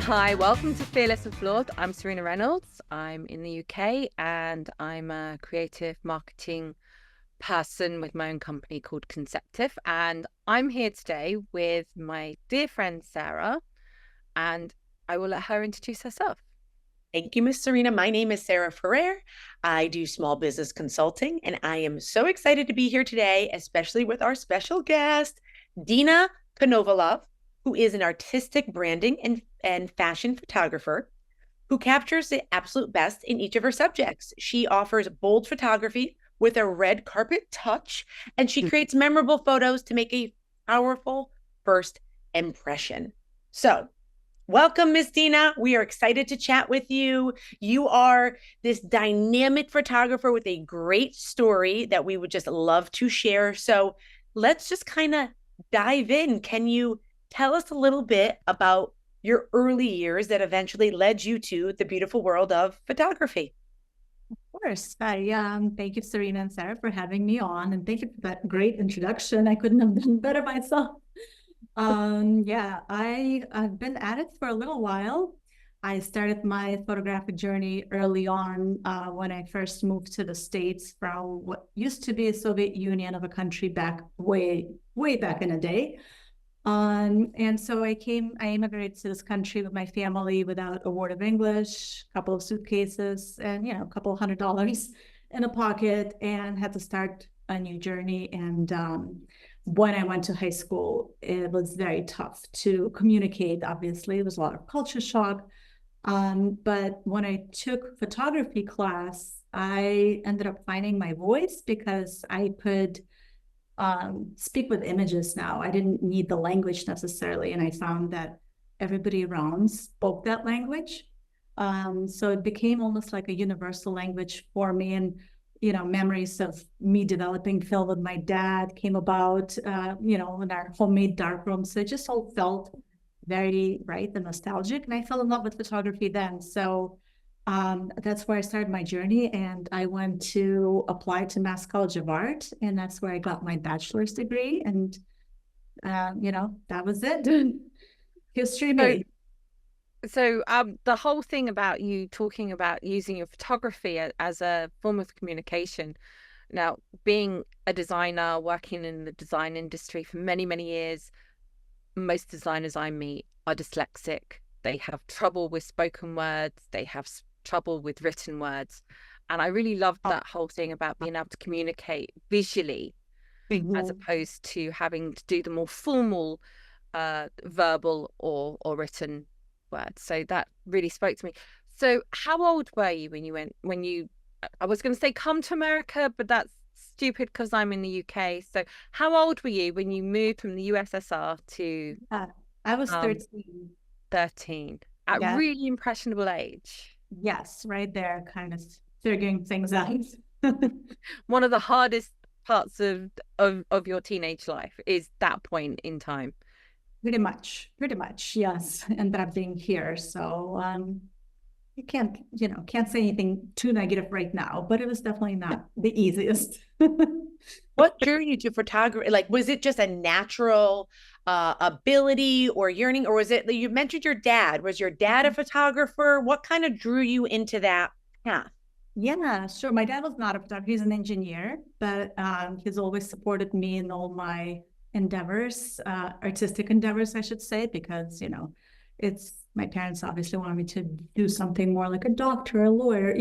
Hi, welcome to Fearless and Flawed. I'm Serena Reynolds. I'm in the UK and I'm a creative marketing person with my own company called Conceptive. And I'm here today with my dear friend Sarah, and I will let her introduce herself. Thank you, Miss Serena. My name is Sarah Ferrer. I do small business consulting, and I am so excited to be here today, especially with our special guest, Dina Konovalov, who is an artistic branding and fashion photographer who captures the absolute best in each of her subjects. She offers bold photography with a red carpet touch, and she creates memorable photos to make a powerful first impression. So, welcome, Miss Dina. We are excited to chat with you. You are this dynamic photographer with a great story that we would just love to share. So let's just kind of dive in. Can you tell us a little bit about your early years that eventually led you to the beautiful world of photography? Of course. Thank you, Serena and Sarah, for having me on, and thank you for that great introduction. I couldn't have done better myself. I've been at it for a little while. I started my photographic journey early on when I first moved to the States from what used to be a Soviet Union of a country back way back in the day. And so I immigrated to this country with my family without a word of English, a couple of suitcases, and a couple of $100 in a pocket, and had to start a new journey. And when I went to high school, it was very tough to communicate. Obviously, it was a lot of culture shock. But when I took photography class, I ended up finding my voice because I could speak with images now. I didn't need the language necessarily. And I found that everybody around spoke that language. So it became almost like a universal language for me. And, memories of me developing film with my dad came about, in our homemade darkroom. So it just all felt very right and nostalgic. And I fell in love with photography then. So that's where I started my journey, and I went to apply to Mass College of Art, and that's where I got my bachelor's degree, and that was it. History made. So the whole thing about you talking about using your photography as a form of communication. Now, being a designer, working in the design industry for many, many years, most designers I meet are dyslexic. They have trouble with spoken words. They have trouble with written words. And I really loved that whole thing about being able to communicate visually as opposed to having to do the more formal verbal or written words. So that really spoke to me. So how old were you I was going to say come to America, but that's stupid because I'm in the UK. So how old were you when you moved from the USSR to I was 13. 13 at really impressionable age. Yes, right there, kind of figuring things out. One of the hardest parts of your teenage life is that point in time. Pretty much, yes. Ended up being here. So you can't say anything too negative right now, but it was definitely not the easiest. What drew you to photography? Like, was it just a natural ability or yearning, or was it, you mentioned your dad? Was your dad a photographer? What kind of drew you into that path? Yeah, sure. My dad was not a photographer. He's an engineer, but he's always supported me in all my endeavors, artistic endeavors, I should say, because, it's my parents obviously wanted me to do something more like a doctor, a lawyer,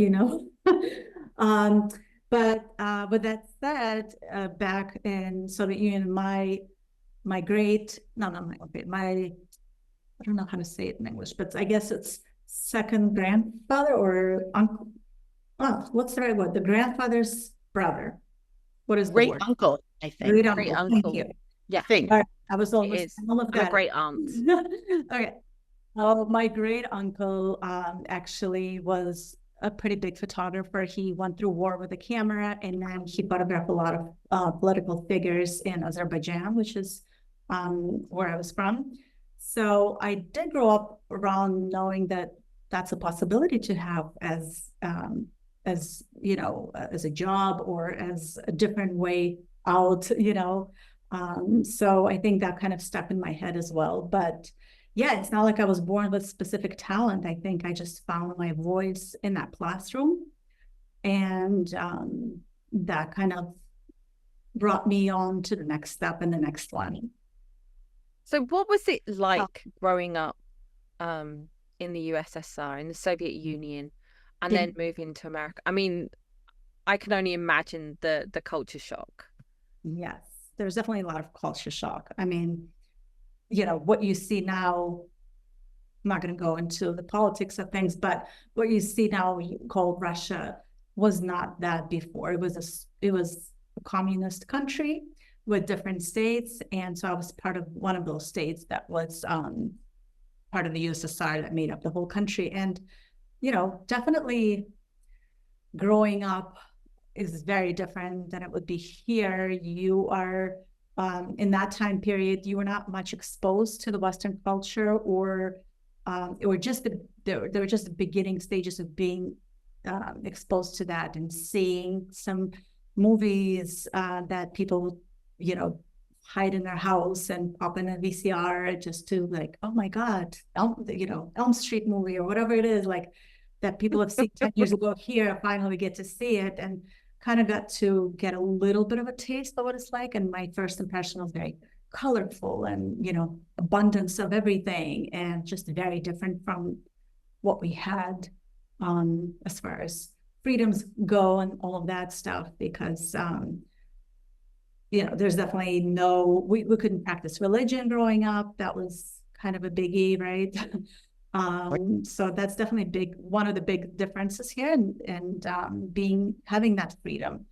But with that said, back in Soviet Union, my great, no, not my great, my, I don't know how to say it in English, but I guess it's second grandfather or uncle. Oh, what's the right word? The grandfather's brother. What is the Great word? uncle, I think. Great Great uncle. uncle. Thank you. Yeah. I was almost all of that. A great aunt. Okay. Oh, my great uncle actually was a pretty big photographer. He went through war with a camera, and then he photographed a lot of political figures in Azerbaijan, which is where I was from. So I did grow up around knowing that that's a possibility to have as as a job or as a different way out. So I think that kind of stuck in my head as well. But yeah, it's not like I was born with specific talent. I think I just found my voice in that classroom. And that kind of brought me on to the next step and the next one. So what was it Oh, like growing up in the USSR, in the Soviet Union, and then moving to America? I mean, I can only imagine the culture shock. yes, there's definitely a lot of culture shock. I mean, what you see now, I'm not going to go into the politics of things, but what you see now called Russia was not that before. It was a communist country with different states, and so I was part of one of those states that was part of the USSR that made up the whole country. And definitely growing up is very different than it would be here. You are in that time period, you were not much exposed to the Western culture, or just there were just the beginning stages of being exposed to that and seeing some movies that people, hide in their house and pop in a VCR just to like, oh my God, Elm Street movie or whatever it is, like that people have seen 10 years ago here, finally get to see it, and kind of got to get a little bit of a taste of what it's like. And my first impression was very colorful and, abundance of everything, and just very different from what we had as far as freedoms go and all of that stuff, because there's definitely we couldn't practice religion growing up. That was kind of a biggie, right? So that's definitely one of the big differences here, and having that freedom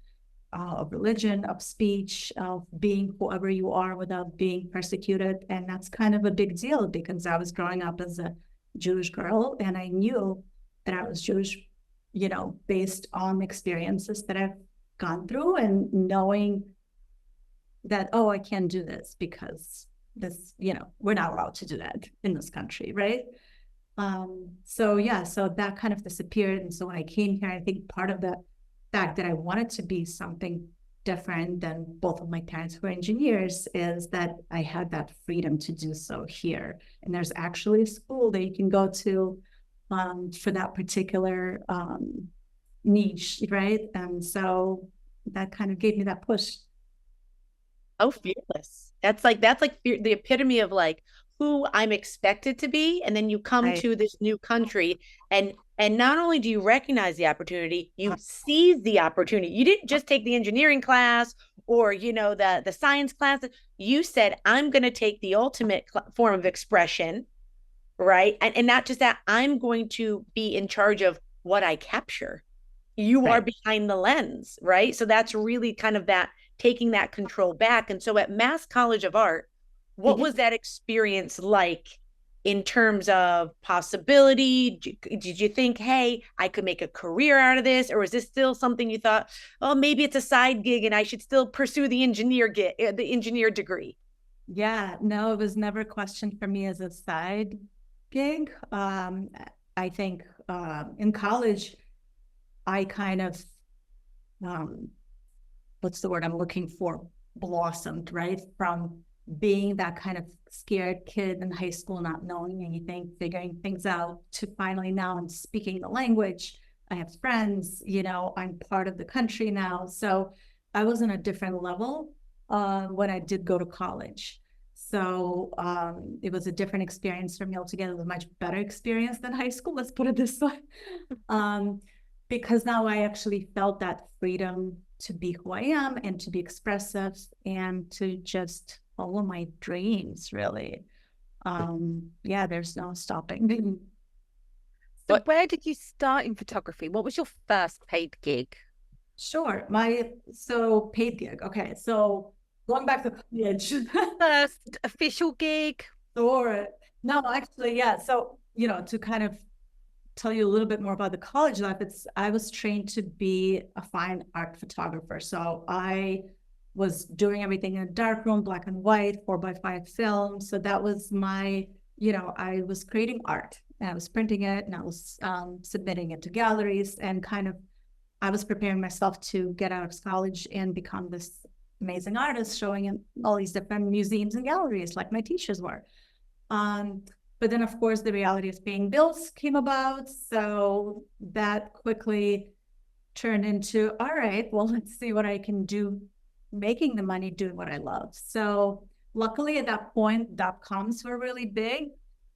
of religion, of speech, of being whoever you are without being persecuted. And that's kind of a big deal, because I was growing up as a Jewish girl, and I knew that I was Jewish, based on experiences that I've gone through, and knowing that, oh, I can't do this because this, we're not allowed to do that in this country, right? So that kind of disappeared. And so when I came here, I think part of the fact that I wanted to be something different than both of my parents who are engineers is that I had that freedom to do so here. And there's actually a school that you can go to for that particular niche, right? And so that kind of gave me that push. Oh, fearless. That's like the epitome of like who I'm expected to be. And then you come to this new country, and not only do you recognize the opportunity, you seize the opportunity. You didn't just take the engineering class or, the science class. You said, I'm going to take the ultimate form of expression, right? And not just that, I'm going to be in charge of what I capture. You are behind the lens, right? So that's really kind of that, taking that control back. And so at Mass College of Art, what was that experience like in terms of possibility? Did you think, hey, I could make a career out of this? Or was this still something you thought, oh, maybe it's a side gig and I should still pursue the engineer degree? Yeah, no, it was never a question for me as a side gig. I think in college, I kind of, what's the word I'm looking for? Blossomed, right? From being that kind of scared kid in high school, not knowing anything, figuring things out, to finally now I'm speaking the language. I have friends, I'm part of the country now. So I was on a different level when I did go to college. So it was a different experience for me altogether. It was a much better experience than high school, let's put it this way. Because now I actually felt that freedom to be who I am and to be expressive and to just follow my dreams, really. There's no stopping. So where did you start in photography? What was your first paid gig? Sure. So paid gig. Okay. So going back to college. First official gig? Or no, actually, yeah. So, to kind of tell you a little bit more about the college life, I was trained to be a fine art photographer. So I was doing everything in a darkroom, black and white, 4x5 film. So that was my, I was creating art, and I was printing it, and I was submitting it to galleries, and kind of, I was preparing myself to get out of college and become this amazing artist, showing in all these different museums and galleries like my teachers were. But then, of course, the reality of paying bills came about. So that quickly turned into, all right, well, let's see what I can do making the money doing what I love. So luckily at that point, .coms were really big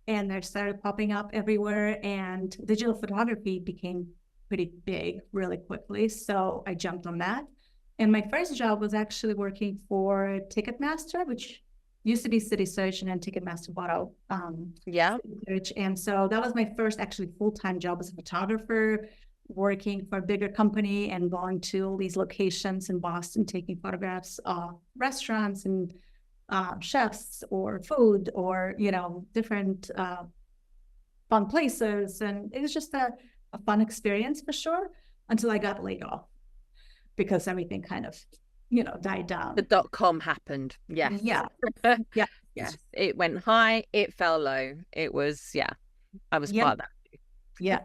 and they started popping up everywhere, and digital photography became pretty big really quickly. So I jumped on that. And my first job was actually working for Ticketmaster, which used to be City Search, and then Ticketmaster bought out City Search. And so that was my first actually full-time job as a photographer, working for a bigger company and going to all these locations in Boston, taking photographs of restaurants and chefs or food or, you know, different fun places. And it was just a fun experience for sure, until I got laid off because everything kind of, you know, died down. The .com happened. Yes. Yeah. Yeah. Yes. It went high, it fell low. It was, I was part of that. Yeah.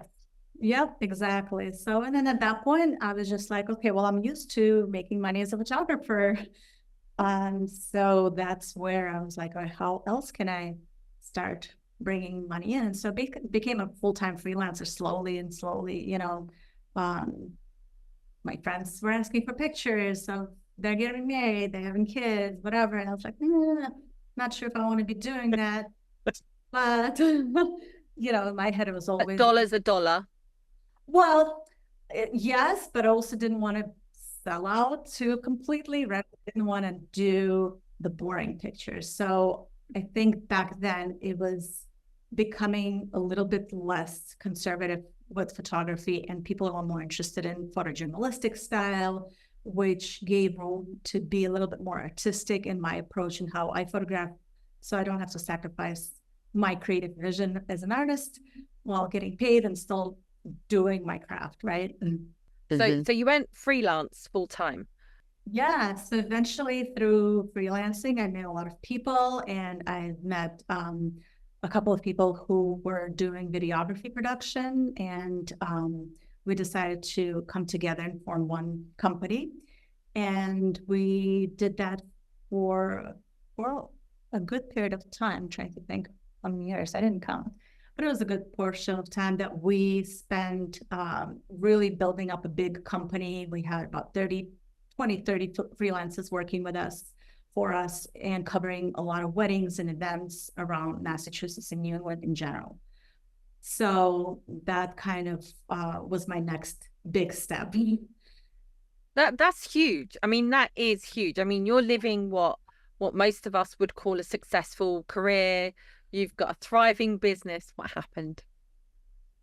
Yep, exactly. So, and then at that point, I was just like, okay, well, I'm used to making money as a photographer. So that's where I was like, oh, how else can I start bringing money in? So became a full-time freelancer slowly, you know. My friends were asking for pictures of they're getting married, they're having kids, whatever. And I was like, not sure if I want to be doing that. But, you know, in my head, it was always $1's a dollar. Well, yes, but I also didn't want to sell out too completely, right? I didn't want to do the boring pictures. So I think back then it was becoming a little bit less conservative with photography, and people were more interested in photojournalistic style, which gave room to be a little bit more artistic in my approach and how I photograph. So I don't have to sacrifice my creative vision as an artist while getting paid and still doing my craft, right? So you went freelance full time? Yeah. So eventually through freelancing, I met a lot of people, and I met a couple of people who were doing videography production, and we decided to come together and form one company. And we did that for a good period of time. I'm trying to think how many years. I didn't count. But it was a good portion of time that we spent really building up a big company. We had about 30 freelancers working with us, for us, and covering a lot of weddings and events around Massachusetts and New England in general. So that kind of was my next big step. That's huge. I mean, that is huge. I mean, you're living what most of us would call a successful career. You've got a thriving business. What happened?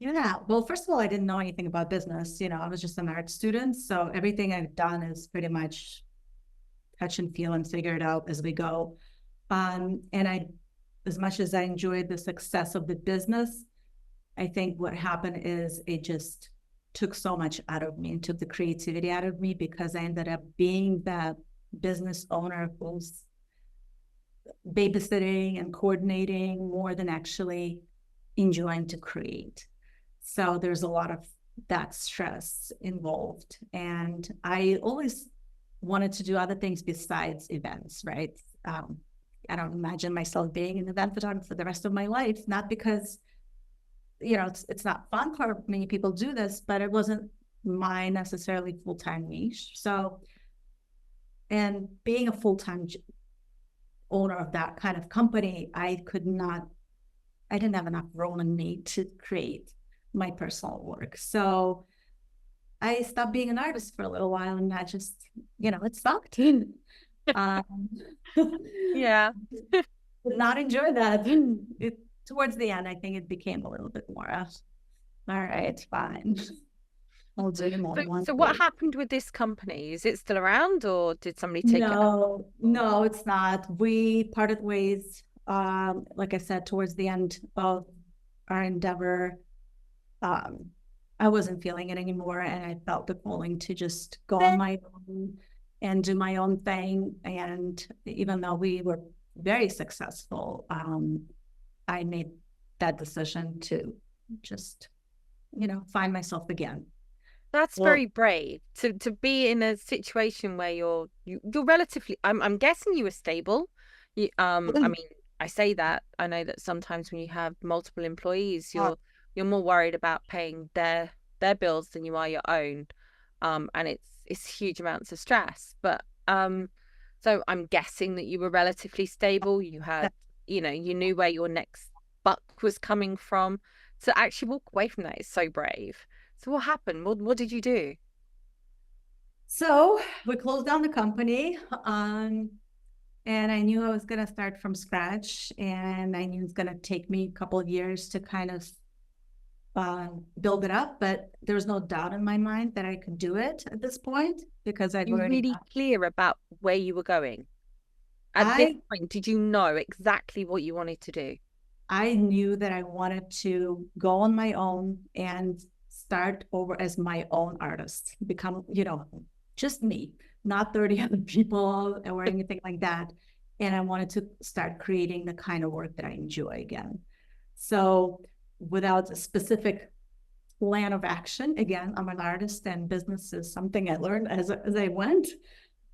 Yeah. Well, first of all, I didn't know anything about business. You know, I was just an art student. So everything I've done is pretty much touch and feel and figure it out as we go. And as much as I enjoyed the success of the business, I think what happened is it just took so much out of me and took the creativity out of me, because I ended up being that business owner who's babysitting and coordinating more than actually enjoying to create. So there's a lot of that stress involved. And I always wanted to do other things besides events, right? I don't imagine myself being an event photographer for the rest of my life, not because, you know, it's not fun for many people do this, but it wasn't my necessarily full-time niche. So, and being a full-time owner of that kind of company, I didn't have enough room in me to create my personal work. So I stopped being an artist for a little while, and that just, you know, it sucked. Yeah. Did not enjoy that. Towards the end, I think it became a little bit more, all right, fine. I'll do more than one. So what happened with this company? Is it still around, or did somebody take it? No, it's not. We parted ways, like I said, towards the end of our endeavor. I wasn't feeling it anymore, and I felt the calling to just go on my own and do my own thing. And even though we were very successful, I made that decision to just, you know, find myself again. That's very brave to be in a situation where you're relatively. I'm guessing you were stable. I mean, I say that, I know that sometimes when you have multiple employees, you're more worried about paying their bills than you are your own. And it's huge amounts of stress. But so I'm guessing that you were relatively stable. You had, you knew where your next buck was coming from. To actually walk away from that is so brave. So what happened? What did you do? So we closed down the company. And I knew I was going to start from scratch, and I knew it's going to take me a couple of years to kind of build it up. But there was no doubt in my mind that I could do it at this point because I'd You already. really clear about where you were going? At this point, did you know exactly what you wanted to do? I knew that I wanted to go on my own and start over as my own artist, become, just me, not 30 other people or anything like that. And I wanted to start creating the kind of work that I enjoy again. So without a specific plan of action, again, I'm an artist and business is something I learned as I went.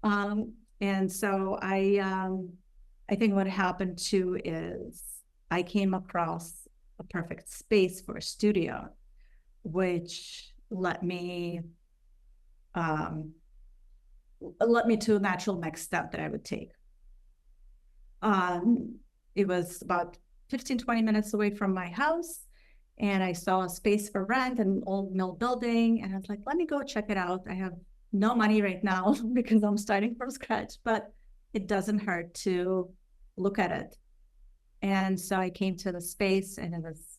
And so I think what happened too is I came across a perfect space for a studio, which let me to a natural next step that I would take. It was about 15, 20 minutes away from my house, and I saw a space for rent in an old mill building, and I was like, let me go check it out. I have no money right now because I'm starting from scratch, but it doesn't hurt to look at it. And so I came to the space, and it was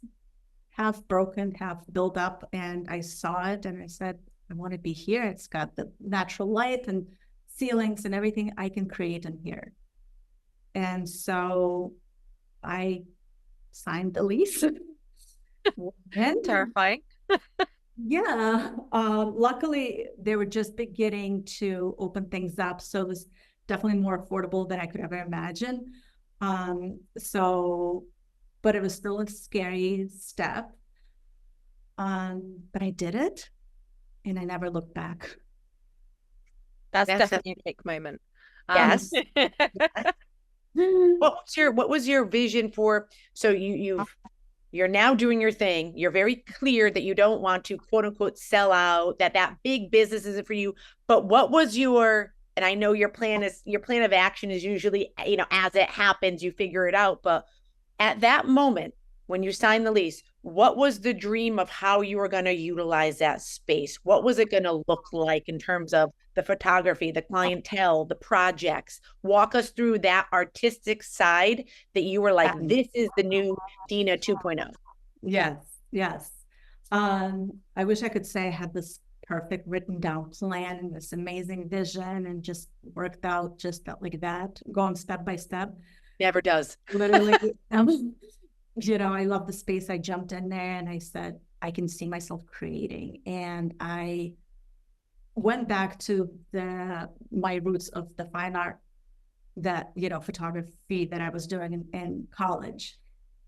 half broken, half built up, and I saw it, and I said, I want to be here. It's got the natural light and ceilings and everything I can create in here. And so I signed the lease. And Terrifying. yeah, luckily they were just beginning to open things up, so it was definitely more affordable than I could ever imagine. But it was still a scary step. But I did it, and I never looked back. That's definitely a big moment. Yes. What was your vision for? So you're now doing your thing. You're very clear that you don't want to quote unquote sell out, that big business isn't for you. But what was and I know your plan of action is usually, as it happens, you figure it out. But at that moment, when you signed the lease, what was the dream of how you were going to utilize that space? What was it going to look like in terms of the photography, the clientele, the projects? Walk us through that artistic side that you were like, this is the new Dina 2.0. Yes. I wish I could say I had this perfect written down plan and this amazing vision and just worked out just like that, going step by step. Never does. Literally. I love the space. I jumped in there and I said, I can see myself creating. And I went back to my roots of the fine art photography that I was doing in college.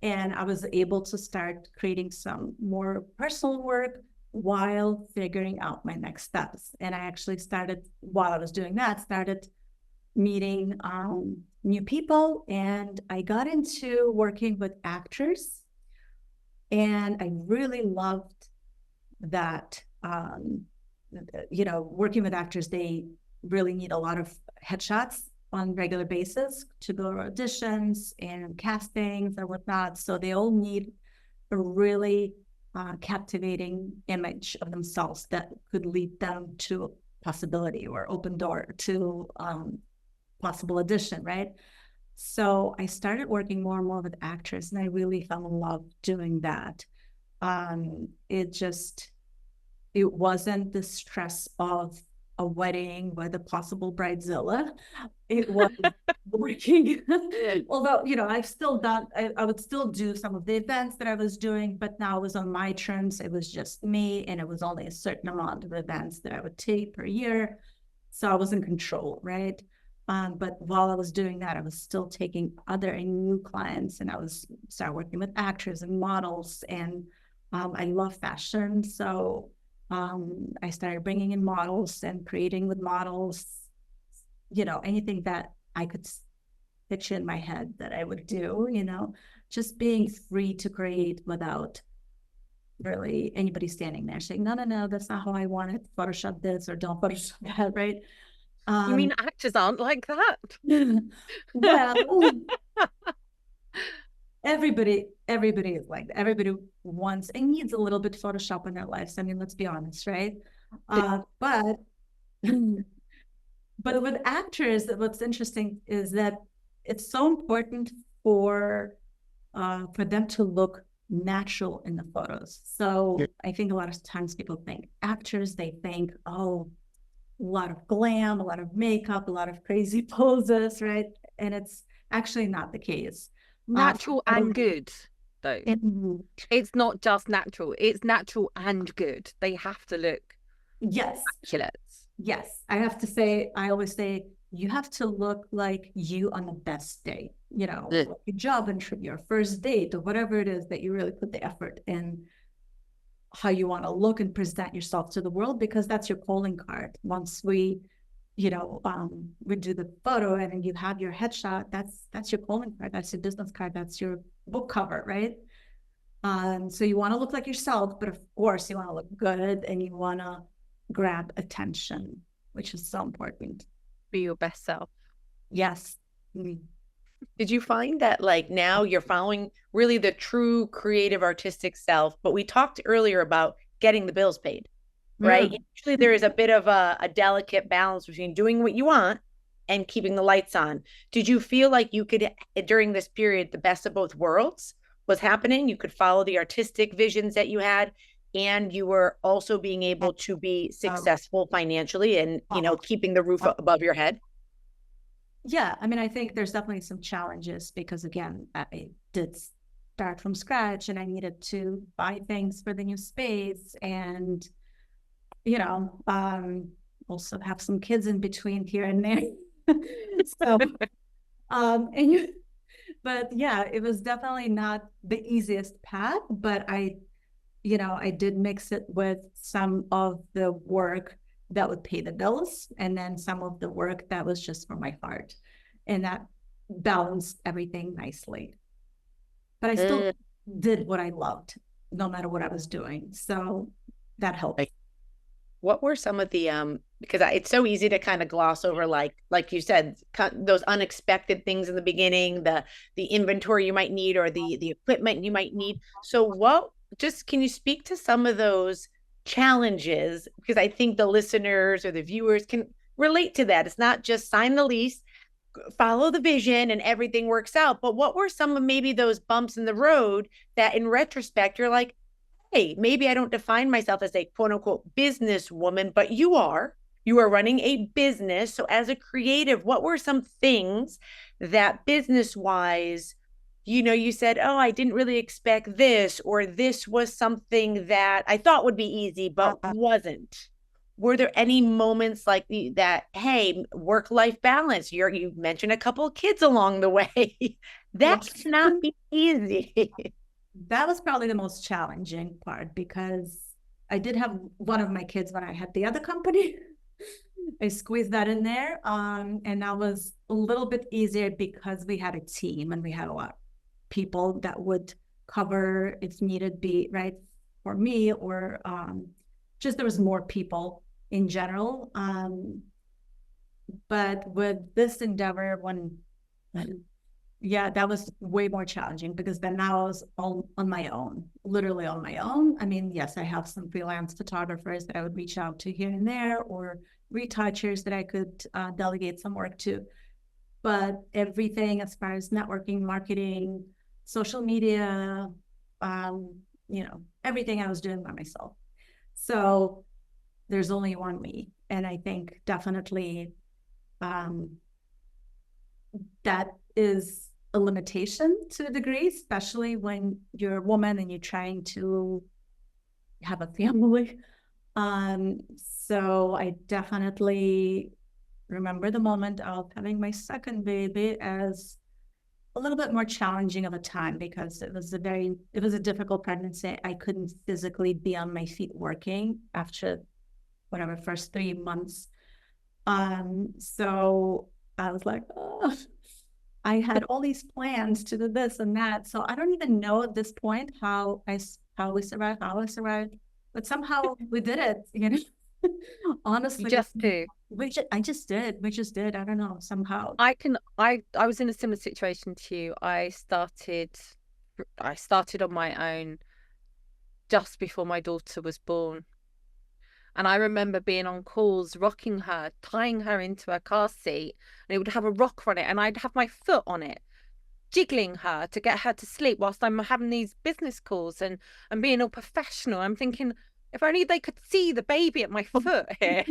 And I was able to start creating some more personal work while figuring out my next steps. And I actually while I was doing that, started meeting new people, and I got into working with actors, and I really loved that. Working with actors, they really need a lot of headshots on a regular basis to go to auditions and castings and whatnot. So they all need a really captivating image of themselves that could lead them to possibility or open door to possible audition, right? So I started working more and more with actors, and I really fell in love doing that. It wasn't the stress of a wedding with a possible bridezilla. It was working. Although, I've still done, I would still do some of the events that I was doing, but now it was on my terms. It was just me, and it was only a certain amount of events that I would take per year. So I was in control, right? But while I was doing that, I was still taking other and new clients, and I started working with actors and models, and I love fashion. So I started bringing in models and creating with models, anything that I could picture in my head that I would do, just being free to create without really anybody standing there saying, no, that's not how I want it. Photoshop this or don't Photoshop that, right? You mean actors aren't like that? Well, everybody is like that. Everybody wants and needs a little bit of Photoshop in their lives. I mean, let's be honest, right? But with actors, what's interesting is that it's so important for them to look natural in the photos. So I think a lot of times people think actors, they think, oh, a lot of glam, a lot of makeup, a lot of crazy poses, right? And it's actually not the case. Natural and good, though. It's not just natural. It's natural and good. They have to look immaculate. Yes. I always say, you have to look like you on the best day, like your job interview, your first date, or whatever it is that you really put the effort in how you want to look and present yourself to the world, because that's your calling card. Once we do the photo and then you have your headshot, that's your calling card, that's your business card, that's your book cover, right? So you want to look like yourself, but of course you want to look good and you want to grab attention, which is so important. Be your best self. Yes. Did you find that like now you're following really the true creative artistic self? But we talked earlier about getting the bills paid, right? Usually there is a bit of a delicate balance between doing what you want and keeping the lights on. Did you feel like you could, during this period, the best of both worlds was happening? You could follow the artistic visions that you had, and you were also being able to be successful financially and, keeping the roof above your head? Yeah, I mean, I think there's definitely some challenges because, again, I did start from scratch and I needed to buy things for the new space and, also have some kids in between here and there. So, but yeah, it was definitely not the easiest path, but I did mix it with some of the work that would pay the bills and then some of the work that was just for my heart. And that balanced everything nicely. But I still did what I loved, no matter what I was doing. So that helped. What were some of the, because it's so easy to kind of gloss over, like you said, those unexpected things in the beginning, the inventory you might need or the equipment you might need. So can you speak to some of those challenges? Because I think the listeners or the viewers can relate to that. It's not just sign the lease, follow the vision and everything works out. But what were some of maybe those bumps in the road that in retrospect, you're like, hey, maybe I don't define myself as a quote unquote businesswoman, but you are running a business. So as a creative, what were some things that business wise, you said, oh, I didn't really expect this, or this was something that I thought would be easy, but wasn't? Were there any moments like that? Hey, work-life balance. You mentioned a couple of kids along the way. That cannot be easy. That was probably the most challenging part because I did have one of my kids when I had the other company. I squeezed that in there. And that was a little bit easier because we had a team and we had a lot of people that would cover if needed be, right, for me, or just there was more people in general. But with this endeavor, that was way more challenging because then now I was on my own, literally on my own. I mean, yes, I have some freelance photographers that I would reach out to here and there, or retouchers that I could delegate some work to. But everything as far as networking, marketing, social media, everything I was doing by myself. So there's only one me. And I think definitely that is a limitation to a degree, especially when you're a woman and you're trying to have a family. So I definitely remember the moment of having my second baby as a little bit more challenging of a time because it was a difficult pregnancy. I couldn't physically be on my feet working after first 3 months. So I was like, oh. I had all these plans to do this and that. So I don't even know at this point how we survived, how I survived, but somehow we did it, you know. You Honestly, just do. I just did. We just did. I don't know, somehow. I was in a similar situation to you. I started on my own just before my daughter was born. And I remember being on calls, rocking her, tying her into a car seat, and it would have a rocker on it, and I'd have my foot on it, jiggling her to get her to sleep whilst I'm having these business calls and being all professional. I'm thinking, if only they could see the baby at my foot here,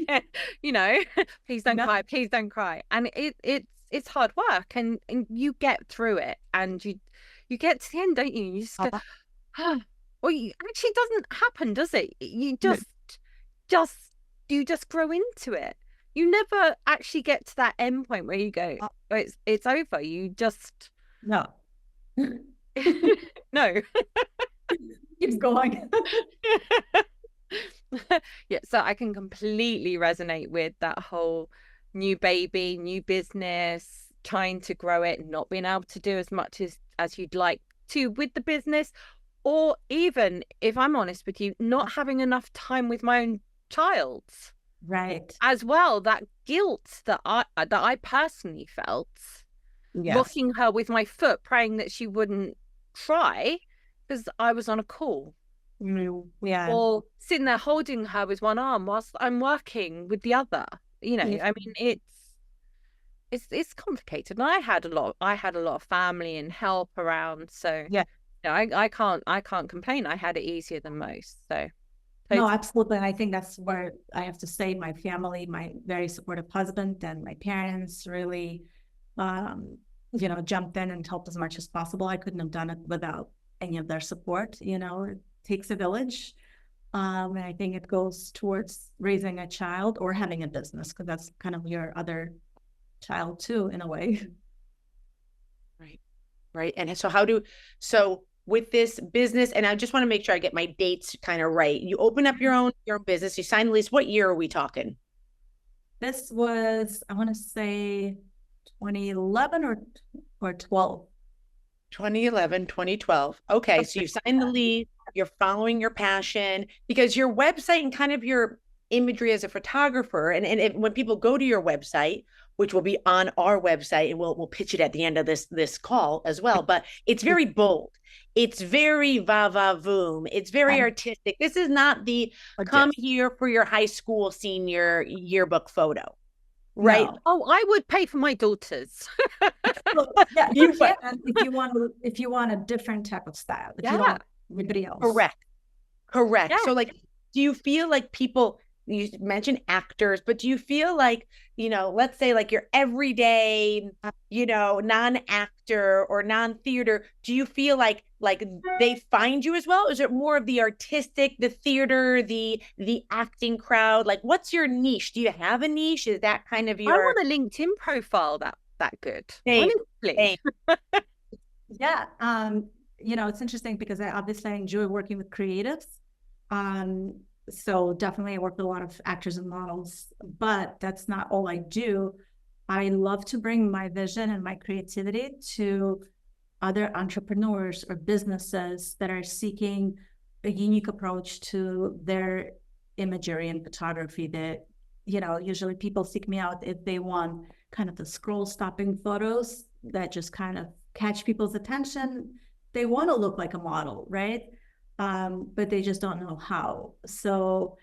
you know, please don't cry, please don't cry. And it's hard work, and you get through it, and you get to the end, don't you? You just go, oh. Well, actually, it doesn't happen, does it? You just grow into it. You never actually get to that end point where you go, oh, it's over. You just no. No. Keeps going. Yeah, so I can completely resonate with that whole new baby, new business, trying to grow it, not being able to do as much as you'd like to with the business, or even, if I'm honest with you, not having enough time with my own child. Right. As well, that guilt that I personally felt, rocking her with my foot, praying that she wouldn't cry because I was on a call. Yeah. Or sitting there holding her with one arm whilst I'm working with the other. You know, I mean, it's complicated. And I had a lot of family and help around, so yeah, you know, I can't complain. I had it easier than most. So no, absolutely. And I think that's where I have to say my family, my very supportive husband and my parents really you know, jumped in and helped as much as possible. I couldn't have done it without any of their support. You know, it takes a village. And I think it goes towards raising a child or having a business, because that's kind of your other child too, in a way. Right. And so with this business, and I just want to make sure I get my dates kind of right. You open up your own business, you sign the lease. What year are we talking? This was, I want to say 2011 or 12. 2011, 2012. Okay. So you signed the lease, you're following your passion, because your website and kind of your imagery as a photographer, and when people go to your website, which will be on our website, and we'll pitch it at the end of this call as well, but it's very bold. It's very Vavavoom. It's very artistic. This is not the come here for your high school senior yearbook photo. Right. No. Oh, I would pay for my daughters. Yeah, if you want a different type of style. If you want everybody else. Correct. Yeah. So like, do you feel like people, you mentioned actors, but do you feel like, you know, let's say like your everyday, you know, non-actor or non-theater, do you feel like they find you as well? Is it more of the artistic, the theater, the acting crowd? Like, what's your niche? Do you have a niche? Is that kind of your... I want a LinkedIn profile that good. Same. Yeah. You know, it's interesting because I obviously enjoy working with creatives. So definitely I work with a lot of actors and models, but that's not all I do. I love to bring my vision and my creativity to other entrepreneurs or businesses that are seeking a unique approach to their imagery and photography. That, you know, usually people seek me out if they want kind of the scroll stopping photos that just kind of catch people's attention. They want to look like a model, right? But they just don't know how. So,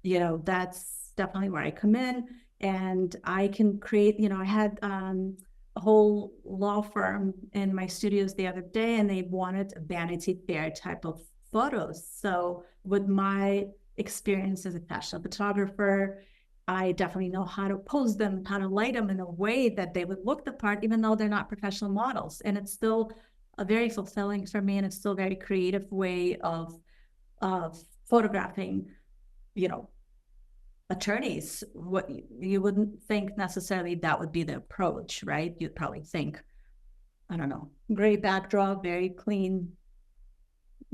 you know, that's definitely where I come in, and I can create, you know, I had a whole law firm in my studios the other day, and they wanted a Vanity Fair type of photos. So with my experience as a fashion photographer, I definitely know how to pose them, how to light them in a way that they would look the part, even though they're not professional models. And it's still a very fulfilling for me, and it's still a very creative way of photographing, you know, attorneys. What you wouldn't think necessarily that would be the approach, right? You'd probably think, I don't know, gray backdrop, very clean,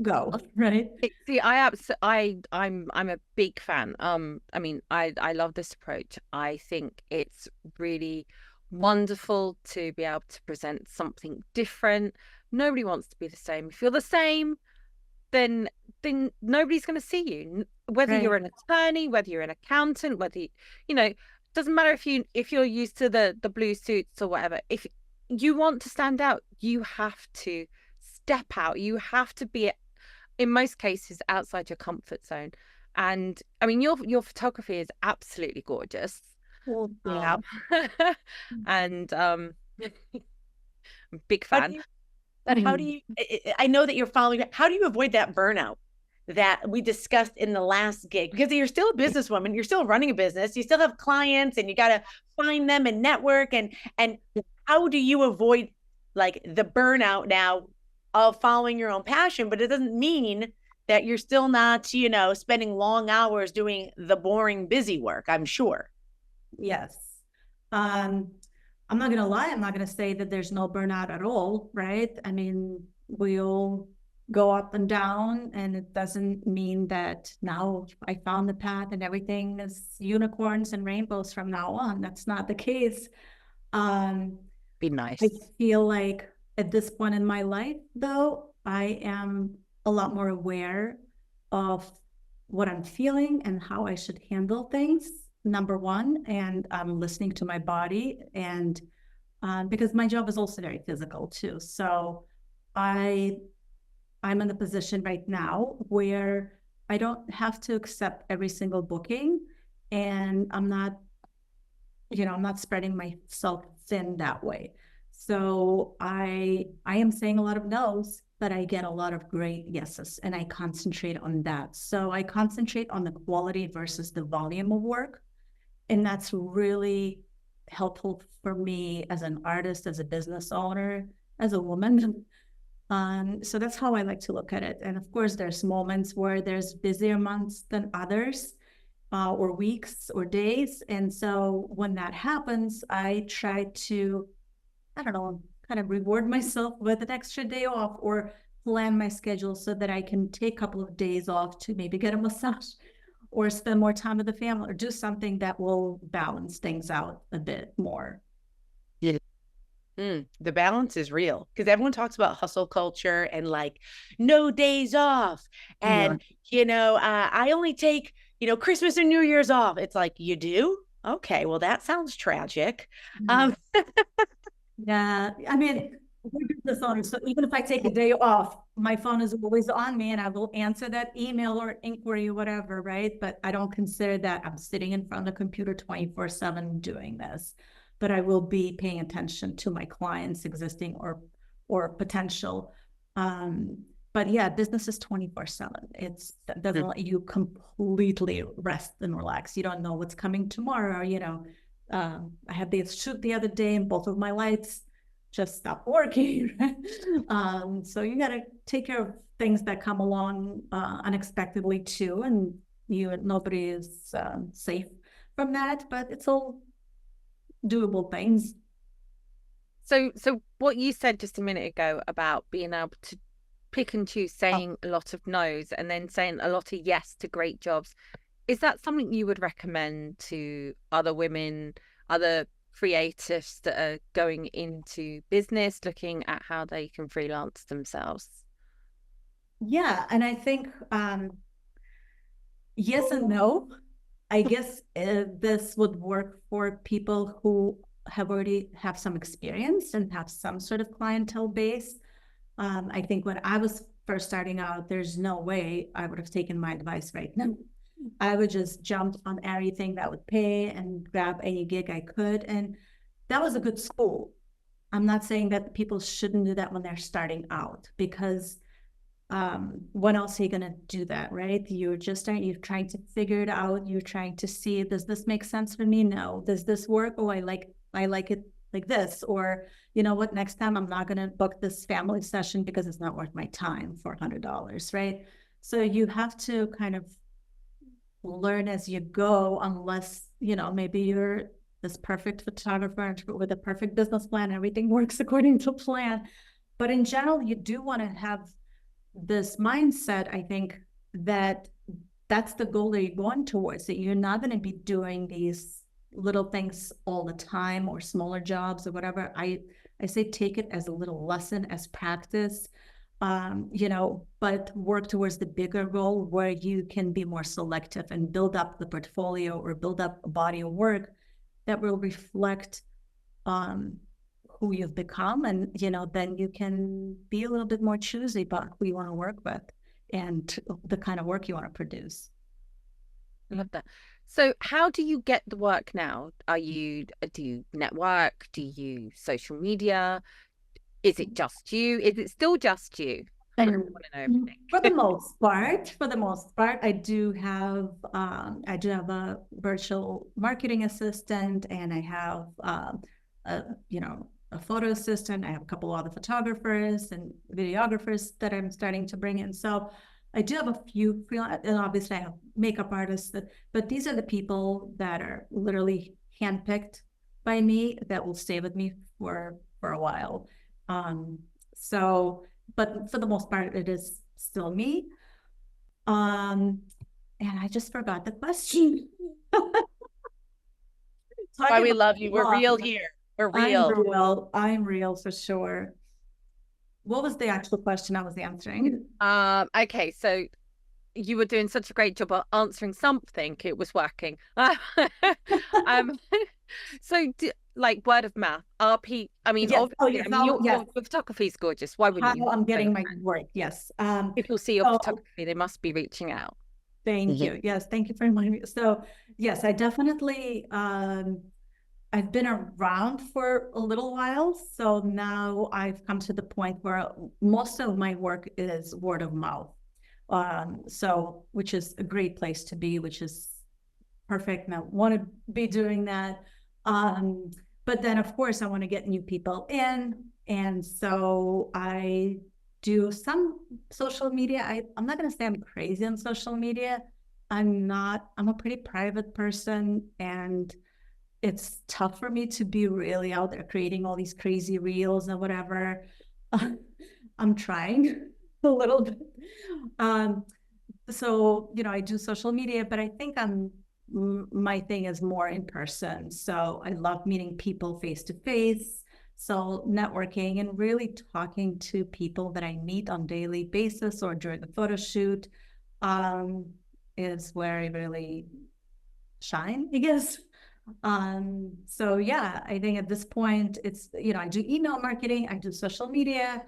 go, right? See, I'm a big fan. I mean, I love this approach. I think it's really wonderful to be able to present something different. Nobody wants to be the same. If you're the same, then nobody's going to see you. Whether Right. you're an attorney, whether you're an accountant, whether you know, doesn't matter if you're used to the blue suits or whatever. If you want to stand out, you have to step out. You have to be, in most cases, outside your comfort zone. And I mean, your photography is absolutely gorgeous. Well, yeah. And big How do fan. you, how do you, I know that you're following, how do you avoid that burnout that we discussed in the last gig? Because you're still a businesswoman, you're still running a business, you still have clients, and you got to find them and network. And how do you avoid like the burnout now of following your own passion? But it doesn't mean that you're still not, you know, spending long hours doing the boring, busy work, I'm sure. Yes. I'm not gonna lie, I'm not gonna say that there's no burnout at all, right? I mean, we'll go up and down, and it doesn't mean that now I found the path and everything is unicorns and rainbows from now on. That's not the case. Be nice. I feel like at this point in my life, though, I am a lot more aware of what I'm feeling and how I should handle things, number one, and I'm listening to my body. And because my job is also very physical too. So I'm in the position right now where I don't have to accept every single booking, and I'm not spreading myself thin that way. So I am saying a lot of no's, but I get a lot of great yeses, and I concentrate on that. So I concentrate on the quality versus the volume of work. And that's really helpful for me as an artist, as a business owner, as a woman. So that's how I like to look at it. And of course, there's moments where there's busier months than others, or weeks or days. And so when that happens, I try to, I don't know, kind of reward myself with an extra day off, or plan my schedule so that I can take a couple of days off to maybe get a massage or spend more time with the family, or do something that will balance things out a bit more. Yeah. The balance is real, because everyone talks about hustle culture and like no days off. And, I only take, Christmas and New Year's off. It's like, you do? Okay, well, that sounds tragic. Yeah, I mean, we're business owners, so even if I take a day off, my phone is always on me, and I will answer that email or inquiry or whatever, right? But I don't consider that I'm sitting in front of the computer 24/7 doing this. But I will be paying attention to my clients, existing or potential. But yeah, business is 24/7. That doesn't let you completely rest and relax. You don't know what's coming tomorrow. I had this shoot the other day, and both of my lights just stopped working. So you got to take care of things that come along unexpectedly too, and nobody is safe from that. But it's all doable things. So what you said just a minute ago about being able to pick and choose, saying a lot of no's and then saying a lot of yes to great jobs, is that something you would recommend to other women, other creatives that are going into business, looking at how they can freelance themselves? Yeah, and I think yes and no. I guess this would work for people who already have some experience and have some sort of clientele base. I think when I was first starting out, there's no way I would have taken my advice right now. I would just jump on everything that would pay and grab any gig I could. And that was a good school. I'm not saying that people shouldn't do that when they're starting out, because when else are you going to do that, right? You're trying to figure it out. You're trying to see, does this make sense for me? No. Does this work? Oh, I like it like this. Or, you know what, next time I'm not going to book this family session because it's not worth my time for $100, right? So you have to kind of learn as you go, unless, maybe you're this perfect photographer with a perfect business plan, everything works according to plan. But in general, you do want to have this mindset, I think, that that's the goal that you're going towards, that you're not going to be doing these little things all the time or smaller jobs or whatever, I say take it as a little lesson, as practice, but work towards the bigger goal where you can be more selective and build up the portfolio or build up a body of work that will reflect who you've become. And, then you can be a little bit more choosy about who you want to work with and the kind of work you want to produce. I love that. So how do you get the work now? Do you network? Do you social media? Is it just you? Is it still just you? I want to know everything. For the most part, I do have a virtual marketing assistant, and I have a photo assistant. I have a couple other photographers and videographers that I'm starting to bring in. So I do have a few freelance, and obviously I have makeup artists, but these are the people that are literally handpicked by me that will stay with me for a while. But for the most part, it is still me. And I just forgot the question. Why we love you. We're real here. We're real. I'm real for sure. What was the actual question I was answering? Okay, so you were doing such a great job of answering something. It was working. So like word of mouth, RP. I mean, yes. Your photography is gorgeous. Why wouldn't you? I'm getting my work. Yes. People see your photography, they must be reaching out. Thank you. Yes, thank you for reminding me. So yes, I definitely. I've been around for a little while, so now I've come to the point where most of my work is word of mouth. So which is a great place to be, which is perfect. And I want to be doing that. But then of course I want to get new people in. And so I do some social media. I'm not going to say I'm crazy on social media. I'm a pretty private person, and it's tough for me to be really out there creating all these crazy reels and whatever. I'm trying a little bit. So, I do social media, but I think my thing is more in person. So I love meeting people face to face. So networking and really talking to people that I meet on a daily basis or during the photo shoot is where I really shine, I guess. So yeah, I think at this point it's, I do email marketing, I do social media,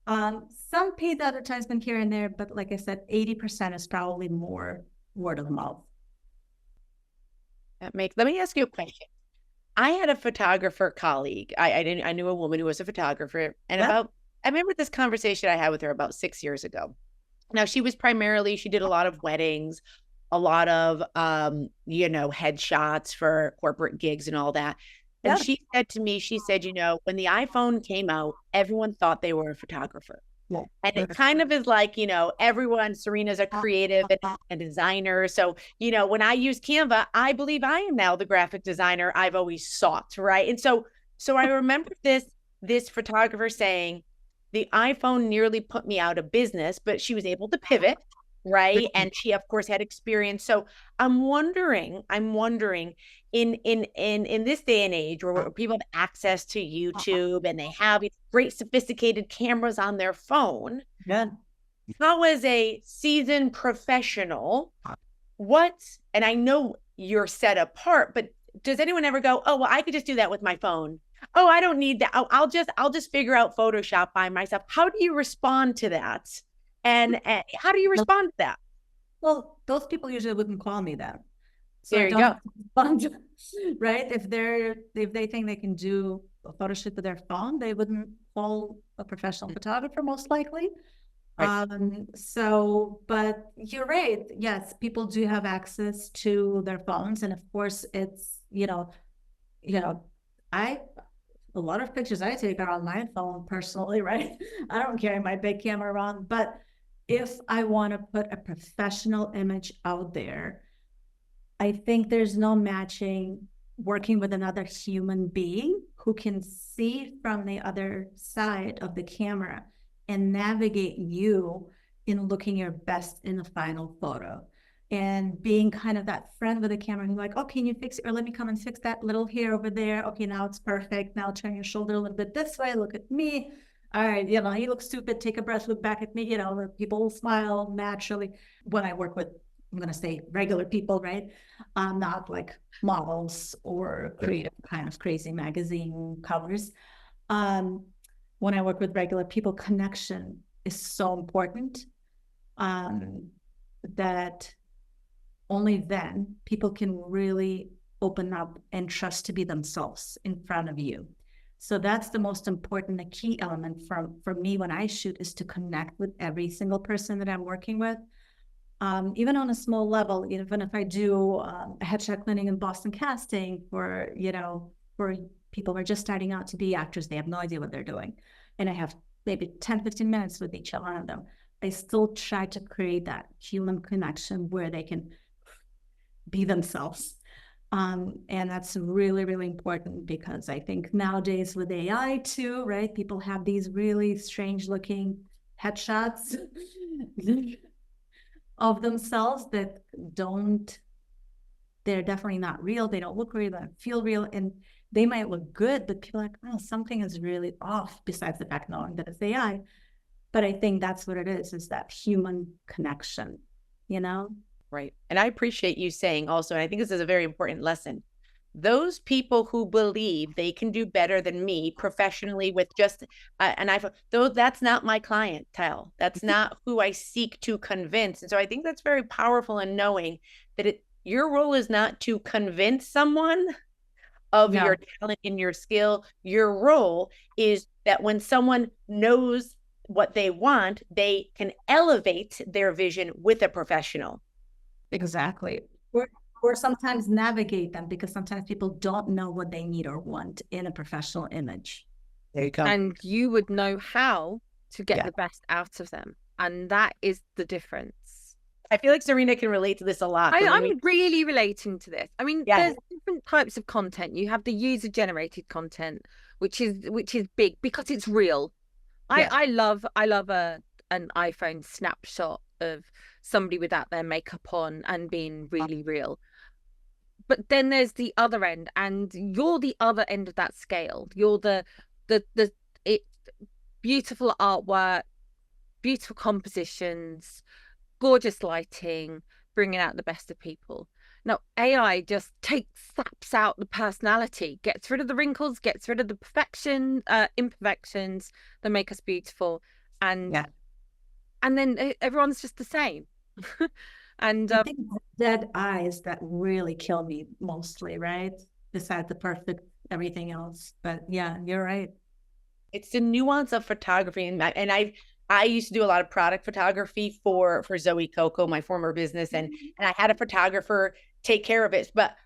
some paid advertisement here and there, but like I said, 80% is probably more word of mouth. Let me ask you a question. I had a photographer colleague. I knew a woman who was a photographer, and I remember this conversation I had with her about 6 years ago. Now she did a lot of weddings, a lot of headshots for corporate gigs and all that. And she said to me, when the iPhone came out, everyone thought they were a photographer. Yeah. And it kind of is like, Serena's a creative and a designer. So, when I use Canva, I believe I am now the graphic designer I've always sought, right? And so I remember this photographer saying, the iPhone nearly put me out of business, but she was able to pivot. Right. And she, of course, had experience. So I'm wondering in this day and age where people have access to YouTube and they have great sophisticated cameras on their phone. Yeah. How, as a seasoned professional, and I know you're set apart, but does anyone ever go, oh, well, I could just do that with my phone. Oh, I don't need that. I'll just figure out Photoshop by myself. How do you respond to that? And how do you respond to that? Well, those people usually wouldn't call me that. So there you go. Right? If they think they can do a photo shoot with their phone, they wouldn't call a professional photographer, most likely. Right. But you're right. Yes, people do have access to their phones, and of course, it's a lot of pictures I take are on my phone personally, right? I don't carry my big camera around, but if I want to put a professional image out there, I think there's no matching working with another human being who can see from the other side of the camera and navigate you in looking your best in the final photo. and being kind of that friend with the camera and like, oh, can you fix it? Or let me come and fix that little hair over there. Okay, now it's perfect. Now turn your shoulder a little bit this way. Look at me. All right, he looks stupid. Take a breath, look back at me. People will smile naturally. When I work with, I'm going to say regular people, right? Not like models or creative kind of crazy magazine covers. When I work with regular people, connection is so important that only then people can really open up and trust to be themselves in front of you. So that's the most important, the key element for me when I shoot, is to connect with every single person that I'm working with. Even on a small level, even if I do a headshot cleaning in Boston casting for people who are just starting out to be actors, they have no idea what they're doing. And I have maybe 10, 15 minutes with each one of them. I still try to create that human connection where they can be themselves. And that's really, really important, because I think nowadays with AI too, right? People have these really strange looking headshots of themselves that they're definitely not real. They don't look real, they don't feel real, and they might look good, but people are like, oh, something is really off, besides the fact knowing that it's AI. But I think that's what it is that human connection, Right. And I appreciate you saying also, and I think this is a very important lesson, those people who believe they can do better than me professionally with just an iPhone, though that's not my clientele. That's not who I seek to convince. And so I think that's very powerful in knowing that your role is not to convince someone of your talent and your skill. Your role is that when someone knows what they want, they can elevate their vision with a professional. Exactly. Or sometimes navigate them, because sometimes people don't know what they need or want in a professional image. There you go. And you would know how to get the best out of them. And that is the difference. I feel like Serena can relate to this a lot. I'm really relating to this. I mean, there's different types of content. You have the user-generated content, which is big because it's real. I love an iPhone snapshot of somebody without their makeup on and being really real. But then there's the other end, and you're the other end of that scale. You're the beautiful artwork, beautiful compositions, gorgeous lighting, bringing out the best of people. Now, AI just saps out the personality, gets rid of the wrinkles, gets rid of the imperfections that make us beautiful, and then everyone's just the same. And I think dead eyes that really kill me mostly, right? Besides the perfect everything else. But yeah, you're right. It's the nuance of photography, and I used to do a lot of product photography for Zoe Coco, my former business, and I had a photographer take care of it. But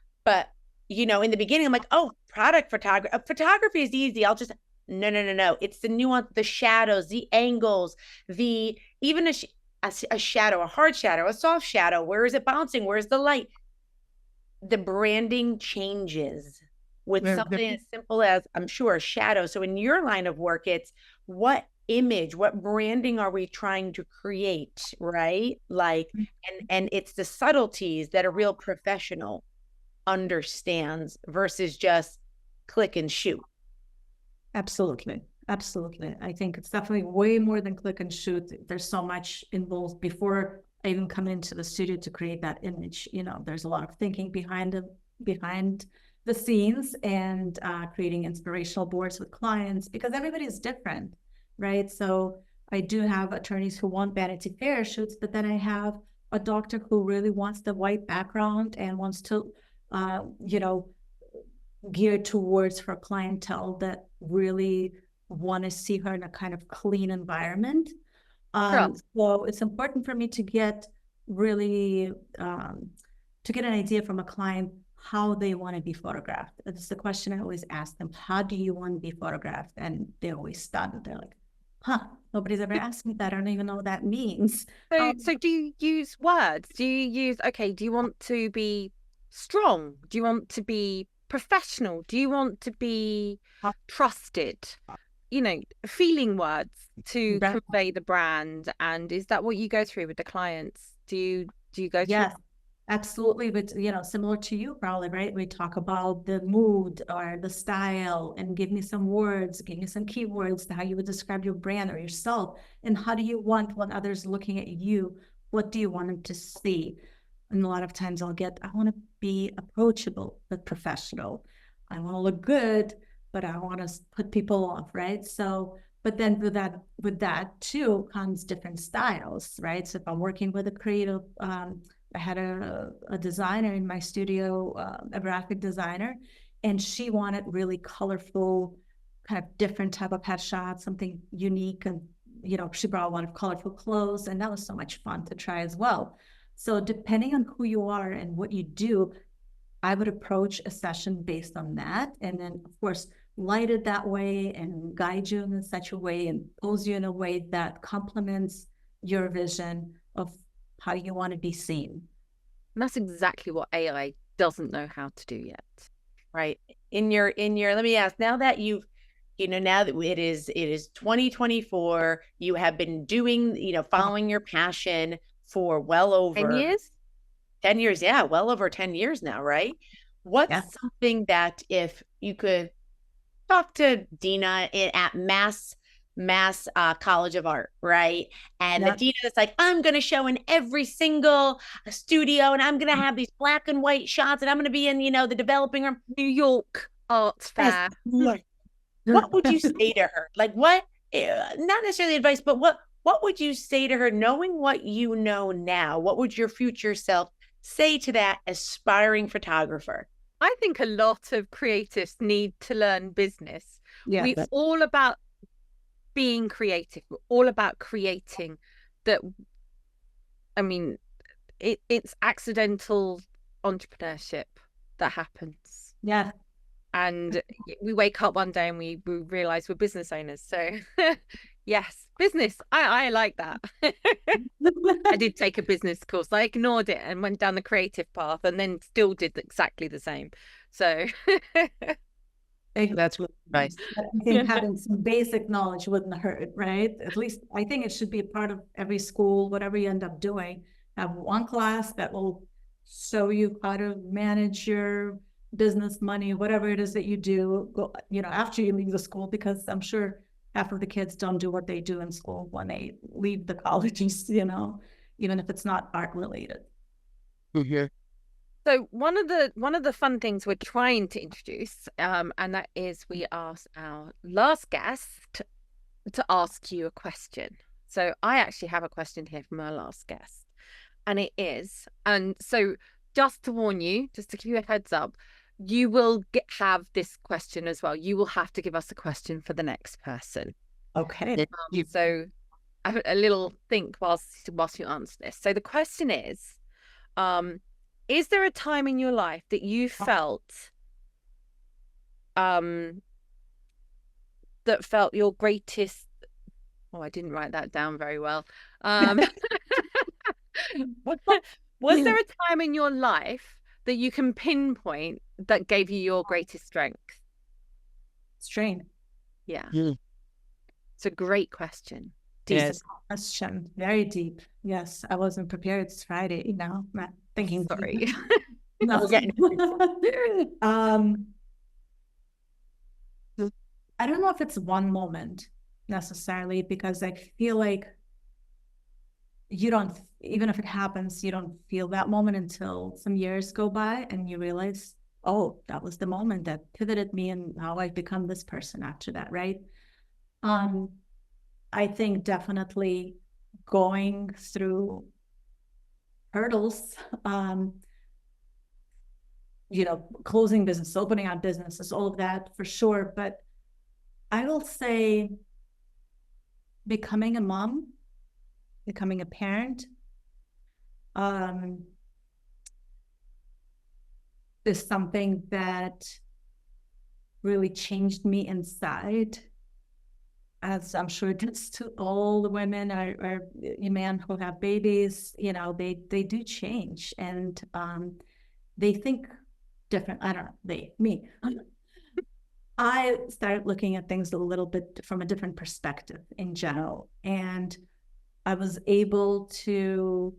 in the beginning, I'm like, oh, product photography is easy. I'll just no. It's the nuance, the shadows, the angles, even a shadow, a hard shadow, a soft shadow. Where is it bouncing? Where's the light? The branding changes with something as simple as, I'm sure, a shadow. So in your line of work, it's what image, what branding are we trying to create, right? And it's the subtleties that a real professional understands versus just click and shoot. Absolutely. I think it's definitely way more than click and shoot. There's so much involved before I even come into the studio to create that image. There's a lot of thinking behind the scenes, and creating inspirational boards with clients, because everybody's different, right? So I do have attorneys who want Vanity Fair shoots, but then I have a doctor who really wants the white background and wants to, gear towards her clientele that really want to see her in a kind of clean environment. So it's important for me to get really to get an idea from a client how they want to be photographed. It's the question I always ask them: how do you want to be photographed? And they always start. They're like, nobody's ever asked me that. I don't even know what that means. So do you use words? Do you want to be strong? Do you want to be professional? Do you want to be trusted? Feeling words to convey the brand. And is that what you go through with the clients? Do you go through? Yes, Absolutely, but similar to you probably, right? We talk about the mood or the style and give me some words, give me some keywords to how you would describe your brand or yourself. And how do you want when others looking at you? What do you want them to see? And a lot of times I want to be approachable but professional. I want to look good, but I want to put people off, right? So, but then with that too comes different styles, right? So if I'm working with a creative, I had a designer in my studio, a graphic designer, and she wanted really colorful, kind of different type of headshots, something unique. And, she brought a lot of colorful clothes, and that was so much fun to try as well. So depending on who you are and what you do, I would approach a session based on that. And then, of course, light it that way and guide you in such a way and pose you in a way that complements your vision of how you want to be seen. And that's exactly what AI doesn't know how to do yet. Right. In your, let me ask, now that now that it is 2024, you have been doing, following your passion for well over 10 years? 10 years. Yeah. Well over 10 years now. Right. What's something that if you could talk to Dina at Mass College of Art, right? And the Dina that's like, I'm going to show in every single studio and I'm going to have these black and white shots and I'm going to be in, the developing room. New York Arts Fair. What would you say to her? Like what, not necessarily advice, but what would you say to her knowing what you know now? What would your future self say to that aspiring photographer? I think a lot of creatives need to learn business. Yeah, we're all about being creative. We're all about creating that. I mean, it's accidental entrepreneurship that happens. Yeah. And we wake up one day and we realize we're business owners. So yes, business. I like that. I did take a business course. I ignored it and went down the creative path and then still did exactly the same. So that's good advice. I think having some basic knowledge wouldn't hurt, right? At least I think it should be a part of every school, whatever you end up doing. Have one class that will show you how to manage your business, money, whatever it is that you do, after you leave the school, because I'm sure half of the kids don't do what they do in school when they leave the colleges, even if it's not art related. Mm-hmm. So one of the fun things we're trying to introduce, and that is we asked our last guest to ask you a question. So I actually have a question here from our last guest, and it is, and so just to warn you, just to give you a heads up, you will have this question as well. You will have to give us a question for the next person. Okay. So have a little think whilst you answer this. So the question is there a time in your life that you felt your greatest? Oh, I didn't write that down very well. Was there a time in your life that you can pinpoint that gave you your greatest strength? Strain. Yeah. It's a great question. Decent question. Very deep. Yes, I wasn't prepared. It's Friday now. I'm not thinking. Sorry. No. I don't know if it's one moment necessarily, because I feel like you don't, even if it happens, you don't feel that moment until some years go by and you realize, oh, that was the moment that pivoted me and how I've become this person after that, right? I think definitely going through hurdles, closing business, opening up businesses, all of that for sure. But I will say becoming a mom, becoming a parent, is something that really changed me inside, as I'm sure it does to all the women or men who have babies. They do change, and they think different. I don't know, me. I started looking at things a little bit from a different perspective in general, and I was able to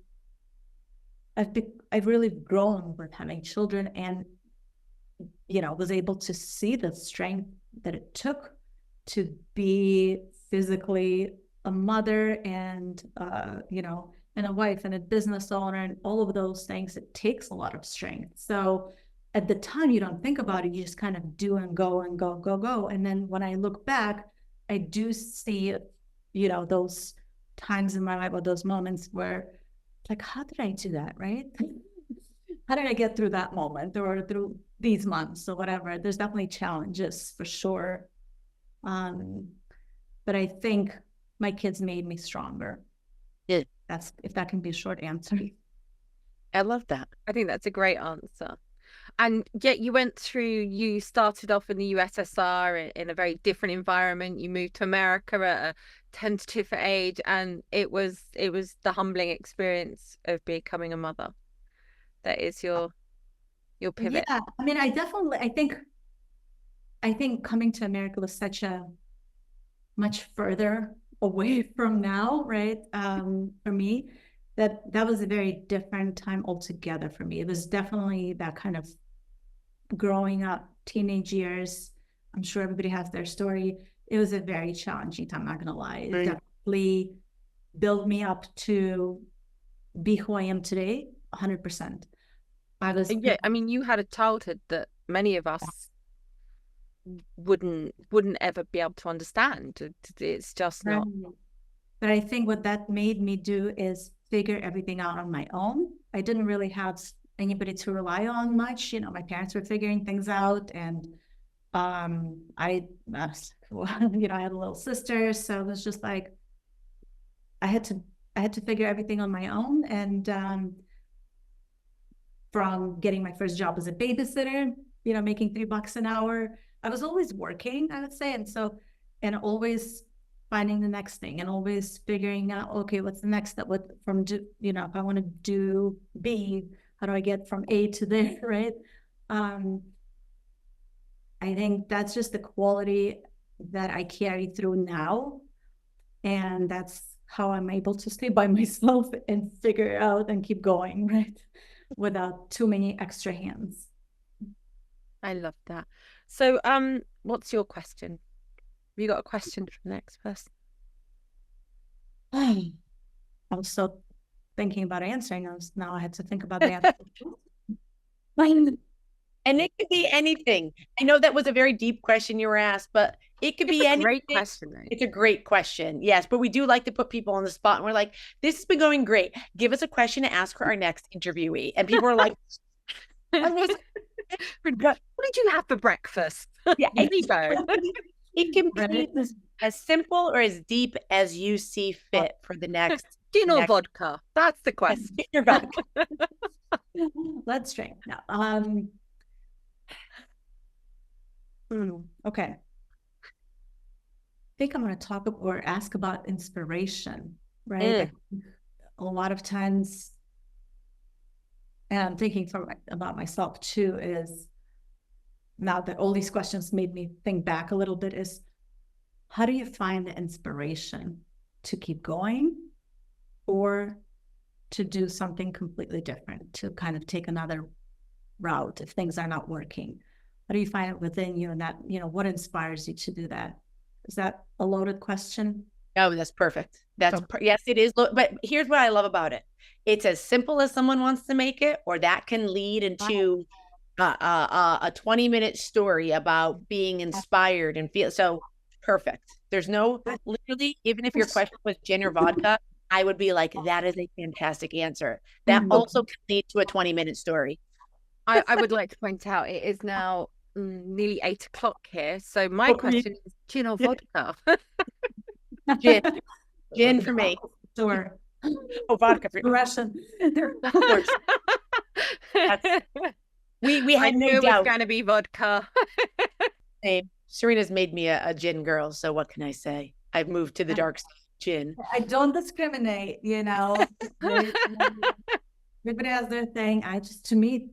I've really grown with having children, and was able to see the strength that it took to be physically a mother and and a wife and a business owner and all of those things. It takes a lot of strength. So at the time you don't think about it, you just kind of do and go and go, go, go. And then when I look back, I do see, those times in my life or those moments where like, how did I do that? Right? How did I get through that moment or through these months or whatever? There's definitely challenges for sure. But I think my kids made me stronger. Yeah. That's, if that can be a short answer. I love that. I think that's a great answer. And yet you started off in the USSR in a very different environment. You moved to America at a tentative age, and it was the humbling experience of becoming a mother. That is your pivot. Yeah, I mean, I think coming to America was such a much further away from now, right? For me, that was a very different time altogether for me. It was definitely that kind of growing up, teenage years. I'm sure everybody has their story. It was a very challenging time, I'm not gonna lie. It definitely built me up to be who I am today, 100%. Yeah, I mean, you had a childhood that many of us wouldn't ever be able to understand. It's just not. But I think what that made me do is figure everything out on my own. I didn't really have anybody to rely on much. My parents were figuring things out, and I had a little sister, so it was just like I had to figure everything on my own. And from getting my first job as a babysitter, making $3 an hour, I was always working, I would say, and always finding the next thing and always figuring out, okay, what's the next step? If I want to do B, how do I get from A to there, right? I think that's just the quality that I carry through now. And that's how I'm able to stay by myself and figure it out and keep going, right? Without too many extra hands. I love that. So, what's your question? Have you got a question for the next person? I was so thinking about answering. Now I had to think about the answer. And it could be anything. I know that was a very deep question you were asked, but it could be anything. Great question, right? It's a great question. Yes, but we do like to put people on the spot, and we're like, this has been going great. Give us a question to ask for our next interviewee. And people are like, what did you have for breakfast? Yeah, it can be as simple or as deep as you see fit for the next. Gin or vodka? That's the question. Let's drink now. Okay. I think I'm going to talk or ask about inspiration, right? A lot of times, and I'm thinking about myself too, is now that all these questions made me think back a little bit, is how do you find the inspiration to keep going or to do something completely different, to kind of take another route if things are not working? How do you find it within you, and that, what inspires you to do that? Is that a loaded question? Oh, that's perfect. Yes, it is. But here's what I love about it. It's as simple as someone wants to make it, or that can lead into a 20-minute story about being inspired and feel so perfect. There's literally, even if your question was gin or vodka, I would be like, that is a fantastic answer. That also can lead to a 20-minute story. I would like to point out it is now nearly 8 o'clock here. So my question is gin or vodka? Gin for me. Sure. Oh, vodka for Russian. We had no doubt. It was going to be vodka. Serena's made me a gin girl, so what can I say? I've moved to the dark side of gin. I don't discriminate, Everybody has their thing. To me,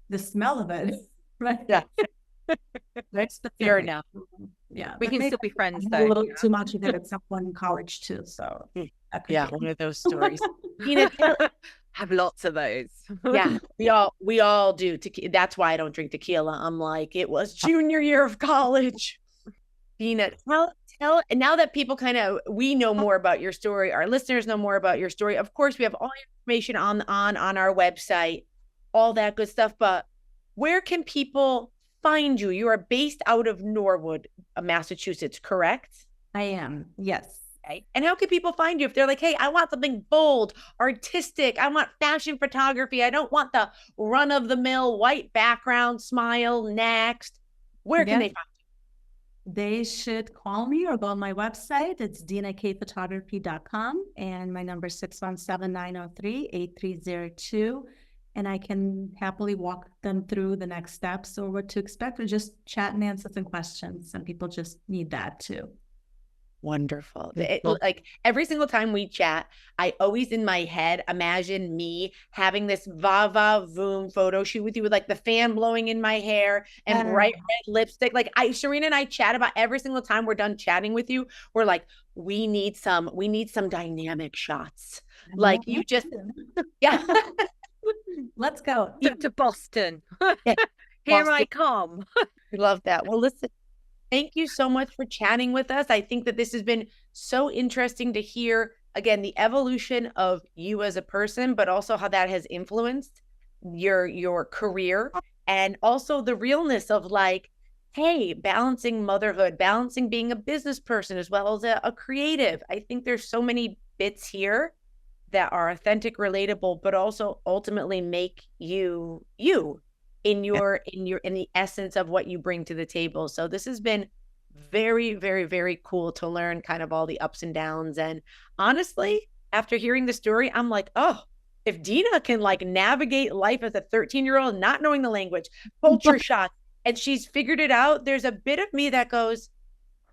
the smell of it, right? Yeah. That's fair enough. Yeah, we can still be friends though. A little too much of it at some point in college too. So yeah, one of those stories. Dina, Have lots of those. Yeah, we all do. That's why I don't drink tequila. I'm like, it was junior year of college. Dina, and now that people we know more about your story, our listeners know more about your story. Of course, we have all information on our website, all that good stuff. But where can people find you? You are based out of Norwood, Massachusetts, correct? I am, yes. Okay. And how can people find you if they're like, hey, I want something bold, artistic, I want fashion photography, I don't want the run-of-the-mill white background, smile, next. Where can they find you? They should call me or go on my website. It's dinakphotography.com, and my number is 617-903-8302. And I can happily walk them through the next steps or what to expect, or just chat and answer some questions. Some people just need that too. Wonderful. Like every single time we chat, I always in my head imagine me having this Vavavoom photo shoot with you with like the fan blowing in my hair and bright red lipstick. Like Sharina and I chat about every single time we're done chatting with you. We're like, we need some dynamic shots. Like you just, yeah. Let's go. To Boston. Yeah. Here Boston. I come. We love that. Well, listen. Thank you so much for chatting with us. I think that this has been so interesting to hear, again, the evolution of you as a person, but also how that has influenced your career, and also the realness of like, hey, balancing motherhood, balancing being a business person as well as a creative. I think there's so many bits here that are authentic, relatable, but also ultimately make you in the essence of what you bring to the table. So this has been very, very, very cool to learn kind of all the ups and downs. And honestly, after hearing the story, I'm like, oh, if Dina can like navigate life as a 13-year-old, not knowing the language, culture shock, and she's figured it out, there's a bit of me that goes,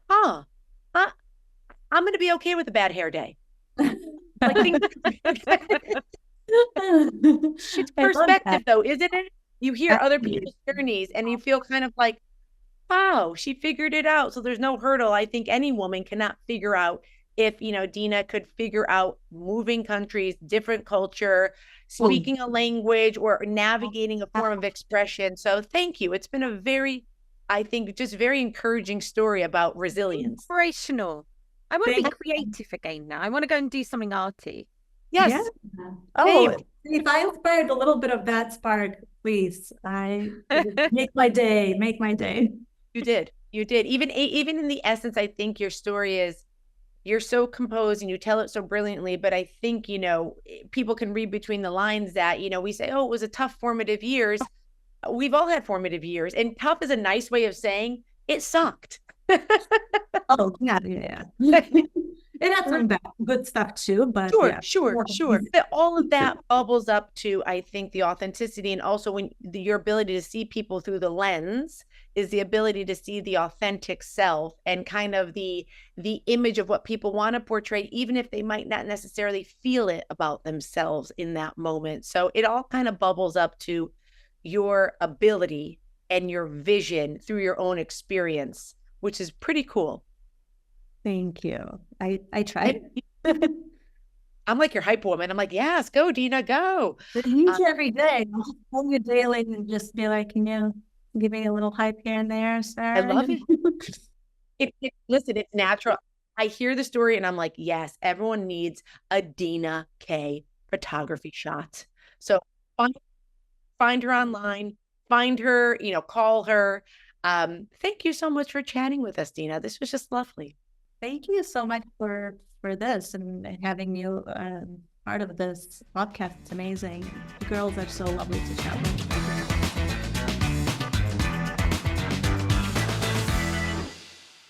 I'm going to be okay with a bad hair day. Like, it's perspective though, isn't it? You hear other people's journeys and you feel kind of like, wow, she figured it out. So there's no hurdle I think any woman cannot figure out. If, Dina could figure out moving countries, different culture, speaking a language, or navigating a form of expression. So thank you. It's been a very, I think, just very encouraging story about resilience. Inspirational. I want to be creative again now. I want to go and do something arty. Yes. Yeah. Oh, if I inspired a little bit of that spark, please, make my day. You did. Even in the essence, I think your story is, you're so composed and you tell it so brilliantly. But I think, people can read between the lines that, we say, oh, it was a tough formative years. We've all had formative years, and tough is a nice way of saying it sucked. Oh, yeah. It had some good stuff too, but sure. All of that bubbles up to, I think, the authenticity, and also your ability to see people through the lens is the ability to see the authentic self and kind of the image of what people want to portray, even if they might not necessarily feel it about themselves in that moment. So it all kind of bubbles up to your ability and your vision through your own experience, which is pretty cool. Thank you. I tried. I'm like your hype woman. I'm like, yes, go, Dina, go. Every day. I'll call you daily and just be like, give me a little hype here and there, sir. I love it. Listen, it's natural. I hear the story and I'm like, yes, everyone needs a Dina K photography shot. So find her online, find her, call her. Thank you so much for chatting with us, Dina. This was just lovely. Thank you so much for this and having you part of this podcast. It's amazing. The girls are so lovely to chat with.